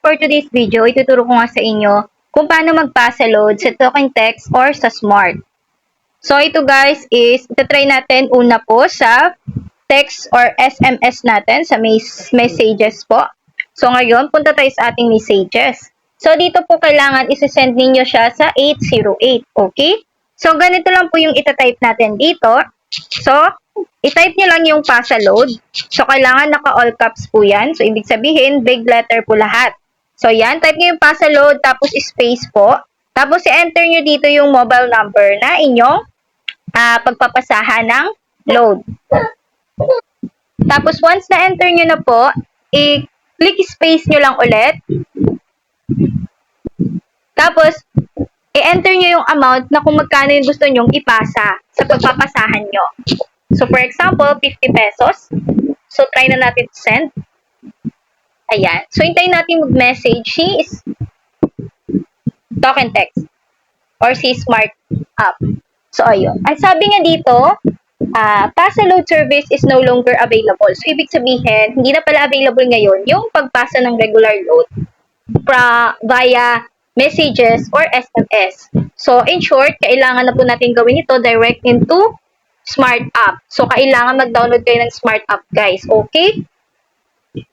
for today's video, ituturo ko nga sa inyo kung paano magpasa load sa Talking Text or sa Smart. So, ito guys is, itatry natin una po sa text or SMS natin, sa messages po. So, ngayon, punta tayo sa ating messages. So, dito po kailangan isesend ninyo siya sa 808, okay? So, ganito lang po yung itatype natin dito. So, i-type nyo lang yung pasa load. So, kailangan naka-all caps po yan. So, ibig sabihin, big letter po lahat. So, yan. Type nyo yung pasa load, tapos space po. Tapos, i-enter nyo dito yung mobile number na inyong pagpapasahan ng load. Tapos, once na-enter nyo na po, i-click space nyo lang ulit. Tapos, i-enter nyo yung amount na kung magkano yung gusto nyong ipasa sa pagpapasahan nyo. So, for example, 50 pesos. So, try na natin send. Ayan. So, hintayin natin mag-message. She is Talking Text or si Smart App. So, ayun. Ang sabi nga dito, pasa load service is no longer available. So, ibig sabihin, hindi na pala available ngayon yung pagpasa ng regular load via messages or SMS. So, in short, kailangan na po natin gawin ito direct into Smart App. So, kailangan mag-download kayo ng Smart App, guys. Okay?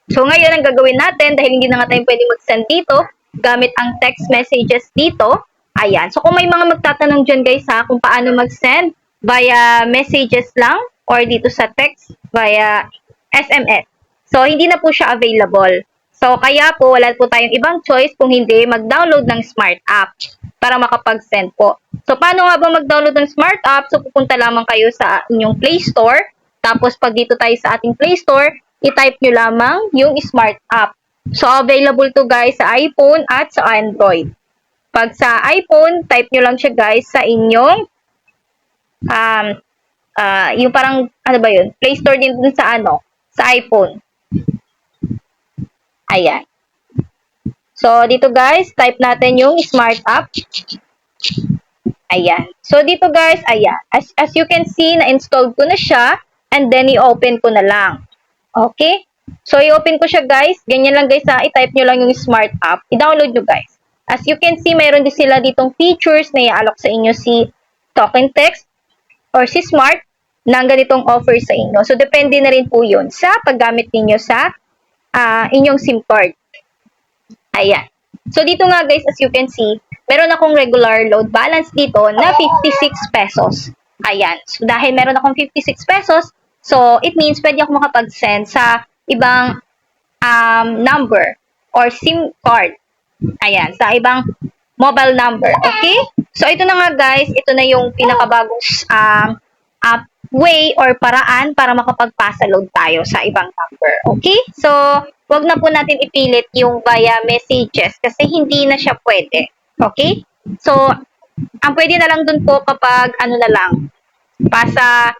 So, ngayon, ang gagawin natin, dahil hindi na nga tayo pwede mag-send dito, gamit ang text messages dito. Ayan. So, kung may mga magtatanong dyan, guys, kung paano mag-send via messages lang or dito sa text via SMS. So, hindi na po siya available. So, kaya po, wala po tayong ibang choice kung hindi mag-download ng Smart App para makapag-send po. So, paano nga ba mag-download ng Smart App? So, pupunta lamang kayo sa inyong Play Store. Tapos, pag dito tayo sa ating Play Store, i-type nyo lamang yung Smart App. So, available to guys sa iPhone at sa Android. Pag sa iPhone, type nyo lang siya guys sa inyong yung parang, ano ba yun? Play Store din dun sa sa iPhone. Ayan. So, dito guys, type natin yung Smart App. Ayan. So, dito guys, ayan. As you can see, na-install ko na siya. And then, i-open ko na lang. Okay? So, i-open ko siya guys. Ganyan lang guys i-type nyo lang yung Smart App. I-download nyo guys. As you can see, mayroon din sila ditong features na i-alok sa inyo si Talking Text or si Smart ng ganitong offer sa inyo. So, depende na rin po yun sa paggamit ninyo sa inyong SIM card. Ayan. So, dito nga guys, as you can see, meron akong regular load balance dito na 56 pesos. Ayan. So, dahil meron akong 56 pesos, so, it means pwede ako makapag-send sa ibang number or SIM card. Ayan. Sa ibang mobile number. Okay? So, ito na nga guys, ito na yung pinakabagong way or paraan para makapagpasa load tayo sa ibang number. Okay? So, wag na po natin ipilit yung via messages kasi hindi na siya pwede. Okay? So, ang pwede na lang dun po kapag na lang, pasa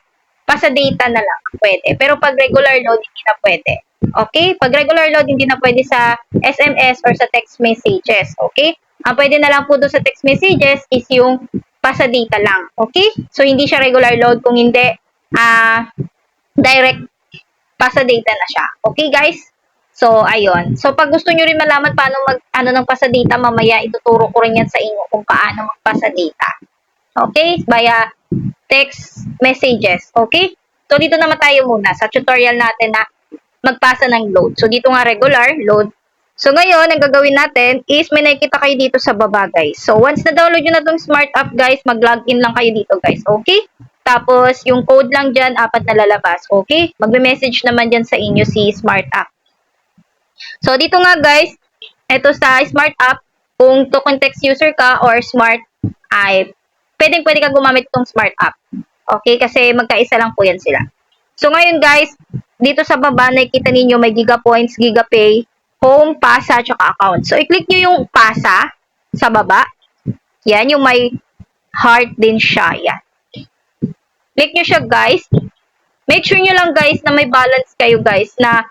data na lang pwede. Pero pag regular load, hindi na pwede. Okay? Pag regular load, hindi na pwede sa SMS or sa text messages. Okay? Ang pwede na lang po doon sa text messages is yung pasa data lang. Okay? So, hindi siya regular load kung hindi direct pasa data na siya. Okay, guys? So, ayun. So, pag gusto nyo rin malaman paano ng pasa data, mamaya ituturo ko rin yan sa inyo kung paano magpasa data. Okay? Via text messages. Okay? So, dito naman tayo muna sa tutorial natin na magpasa ng load. So, dito nga regular load. So, ngayon, ang gagawin natin is may nakikita kayo dito sa baba, guys. So, once na-download nyo na itong Smart App, guys, mag-login lang kayo dito, guys. Okay? Tapos, yung code lang dyan, 4 na lalabas. Okay? Magme-message naman dyan sa inyo si Smart App. So, dito nga, guys, ito sa Smart App, kung Talking Text user ka or Smart, ay pwede ka gumamit itong Smart App. Okay? Kasi magkaisa lang po yan sila. So, ngayon, guys, dito sa baba, nakikita ninyo may Gigapoints, Gigapay, Home, Pasa, tsaka Account. So, i-click nyo yung Pasa sa baba. Yan, yung may heart din siya. Yan. Click nyo siya, guys. Make sure nyo lang, guys, na may balance kayo, guys, na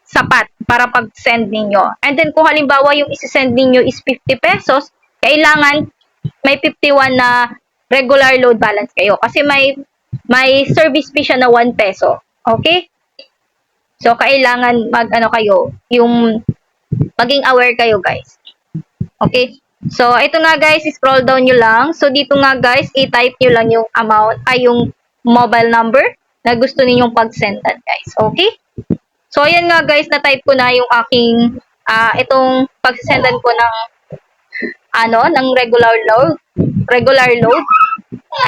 sapat para pag-send ninyo. And then, kung halimbawa yung isi-send ninyo is 50 pesos, kailangan may 51 na regular load balance kayo. Kasi may service fee siya na 1 peso. Okay? So, kailangan kayo, yung maging aware kayo guys. Okay? So, ito nga guys, scroll down nyo lang. So, dito nga guys, i-type nyo lang yung amount, ay yung mobile number na gusto ninyong pag-sendan guys. Okay? So, ayan nga guys, na-type ko na yung aking, itong pag-sendan ko ng, ng regular load. Regular load.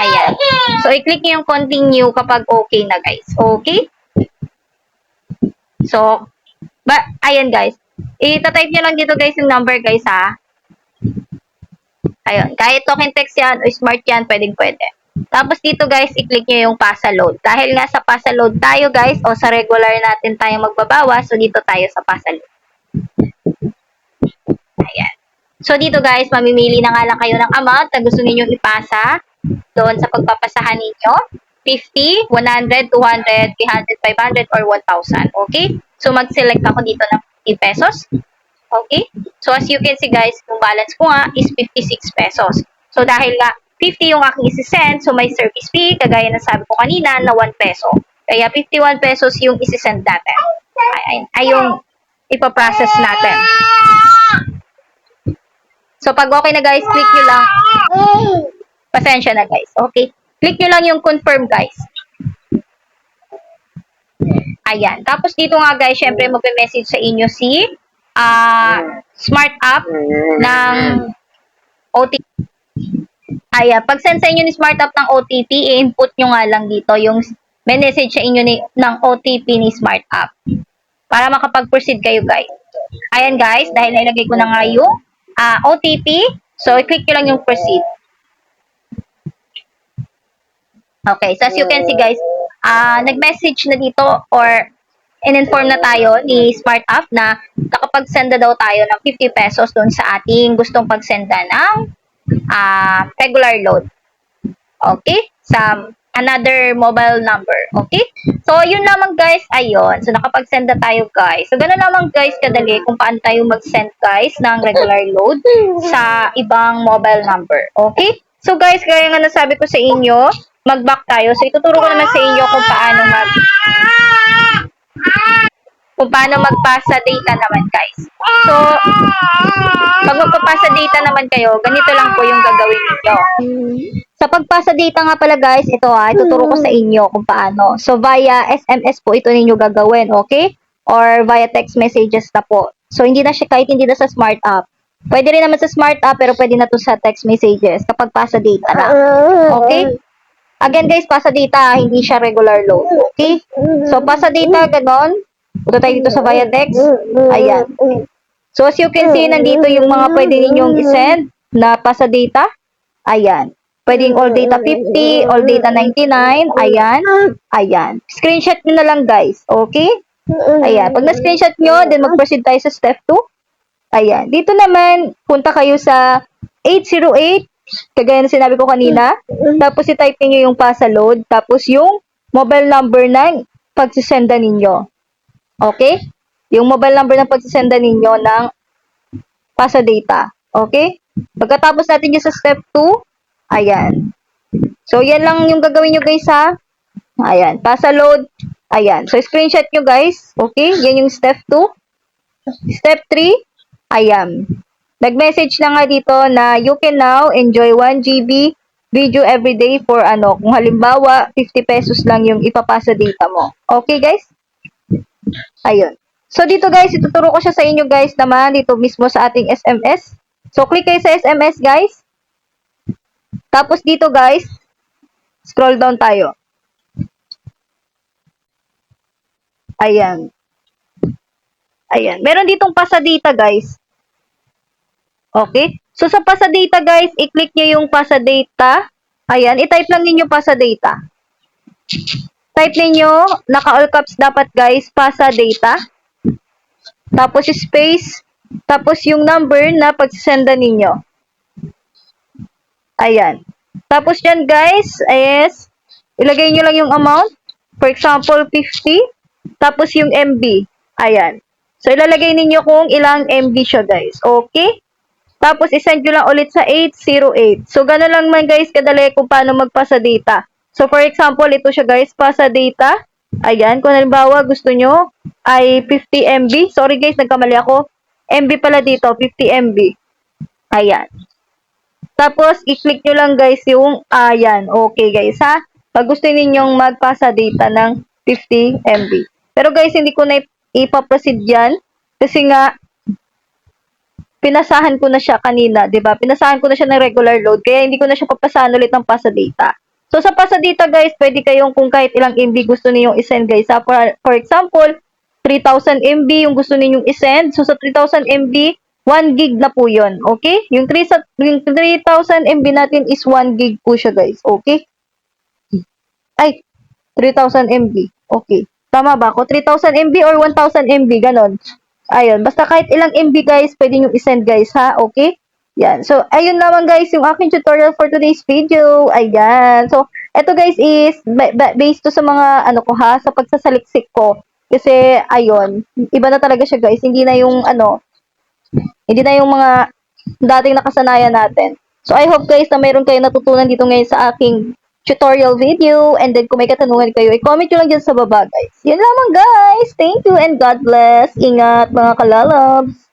Ayan. So, i-click nyo yung continue kapag okay na guys. Okay? So, ayan guys. I-type nyo lang dito guys yung number guys ha. Ayun. Kahit token text yan o smart yan, pwede. Tapos dito guys, i-click nyo yung pasa load. Dahil nga sa pasa load tayo guys, o sa regular natin tayo magbabawas, so dito tayo sa pasa load. Ayan. So dito guys, mamimili na nga lang kayo ng amount na gusto ninyong ipasa doon sa pagpapasahan ninyo. 50, 100, 200, 300, 500, or 1,000. Okay? So mag-select ako dito ng 50 pesos. Okay? So, as you can see guys, yung balance ko nga is 56 pesos. So, dahil nga 50 yung aking isi-send, so may service fee, kagaya na sabi ko kanina, na 1 peso. Kaya 51 pesos yung isi-send natin. Ay yung ipaprocess natin. So, pag okay na guys, click nyo lang. Pasensya na guys. Okay? Click nyo lang yung confirm guys. Ayan. Tapos dito nga guys, syempre magpe-message sa inyo si smart app ng OTP. Ayan, pag send sa inyo ni smart app ng OTP, i-input nyo nga lang dito yung message sa inyo ng OTP ni smart app para makapag-proceed kayo guys. Ayan guys, dahil nailagay ko na nga yung OTP, so i-click nyo lang yung proceed. Okay, so as you can see guys, nag-message na dito or in-inform na tayo ni Smart App na nakapag-senda daw tayo ng 50 pesos doon sa ating gustong pag-senda ng regular load. Okay? Sa another mobile number. Okay? So, yun lamang guys. Ayun. So, nakapag-senda tayo guys. So, gano'n lamang guys kadali kung paano tayo mag-send guys ng regular load sa ibang mobile number. Okay? So, guys, gaya nga nasabi ko sa inyo, mag-back tayo. So, ituturo ko naman sa inyo kung paano magpasa data naman guys. So, pag magpapasa data naman kayo, ganito lang po yung gagawin niyo. Sa pagpasa data nga pala guys, ito ituturo ko sa inyo kung paano. So, via SMS po ito ninyo gagawin, okay? Or via text messages na po. So, hindi na siya kahit hindi na sa smart app. Pwede rin naman sa smart app, pero pwede na to sa text messages kapag pasa data na. Okay? Again guys, pasa data, hindi siya regular load. Okay? So, pasa data, ganon. Punta tayo dito sa via text. Ayan. So, as you can see, nandito yung mga pwede ninyong isend na pasa data. Ayan. Pwedeng all data 50, all data 99. Ayan. Ayan. Screenshot nyo na lang guys. Okay? Ayan. Pag na-screenshot nyo, then mag-proceed tayo sa step 2. Ayan. Dito naman, punta kayo sa 808. Kagaya na sinabi ko kanina. Tapos i-type niyo yung pasa load. Tapos yung mobile number ng pagsisenda ninyo. Okay? Yung mobile number ng pagsisenda ninyo ng pasa data. Okay? Pagkatapos natin yung sa step 2, ayan. So, yan lang yung gagawin nyo guys ha. Ayan. Pasa load. Ayan. So, screenshot nyo guys. Okay? Yan yung step 2. Step 3. Ayan. Nag-message na nga dito na you can now enjoy 1 GB video every day for kung halimbawa 50 pesos lang yung ipapasa data mo. Okay guys? Ayun. So dito guys, ituturo ko siya sa inyo guys naman dito mismo sa ating SMS. So click kayo sa SMS guys. Tapos dito guys, scroll down tayo. Ayan. Ayan. Meron ditong pasa data guys. Okay? So, sa pasa data, guys, i-click nyo yung pasa data. Ayan, i-type lang ninyo pasa data. Type ninyo, naka-all caps dapat, guys, pasa data. Tapos, space. Tapos, yung number na pagsisenda ninyo. Ayan. Tapos, yan, guys, is, ilagay nyo lang yung amount. For example, 50. Tapos, yung MB. Ayan. So, ilalagay ninyo kung ilang MB siya, guys. Okay? Tapos, isend nyo lang ulit sa 808. So, gano'n lang man guys, kadali kung paano magpasa data. So, for example, ito siya guys, pasa data. Ayan, kung halimbawa gusto nyo ay 50 MB. Sorry guys, nagkamali ako. MB pala dito, 50 MB. Ayan. Tapos, i-click nyo lang guys yung, ayan, okay guys ha. Pag gusto ninyong magpasa data ng 50 MB. Pero guys, hindi ko na ipaproceed yan. Kasi nga, pinasahan ko na siya kanina, 'di ba? Pinasahan ko na siya ng regular load, kaya hindi ko na siya papasahan ulit ng pasa data. So, sa pasa data guys, pwede kayong kung kahit ilang MB gusto ninyong isend guys. Ha? For example, 3,000 MB yung gusto ninyong isend. So, sa 3,000 MB, 1 gig na po yun. Okay? Yung 3,000 MB natin is 1 gig po siya guys. Okay? Ay, 3,000 MB. Okay. Tama ba ako? 3,000 MB or 1,000 MB? Ganon. Ayun. Basta kahit ilang MB guys, pwede nyo isend guys ha. Okay? Yan. So, ayun naman guys yung aking tutorial for today's video. Ayan. So, eto guys is based to sa mga ano ko ha, sa pagsasaliksik ko. Kasi, ayun. Iba na talaga siya guys. Hindi na yung ano, hindi na yung mga dating nakasanayan natin. So, I hope guys na mayroon kayo natutunan dito ngayon sa aking tutorial video. And then, kung may katanungan kayo, i-comment nyo lang dyan sa baba, guys. Yun lamang, guys. Thank you and God bless. Ingat, mga kalalabs.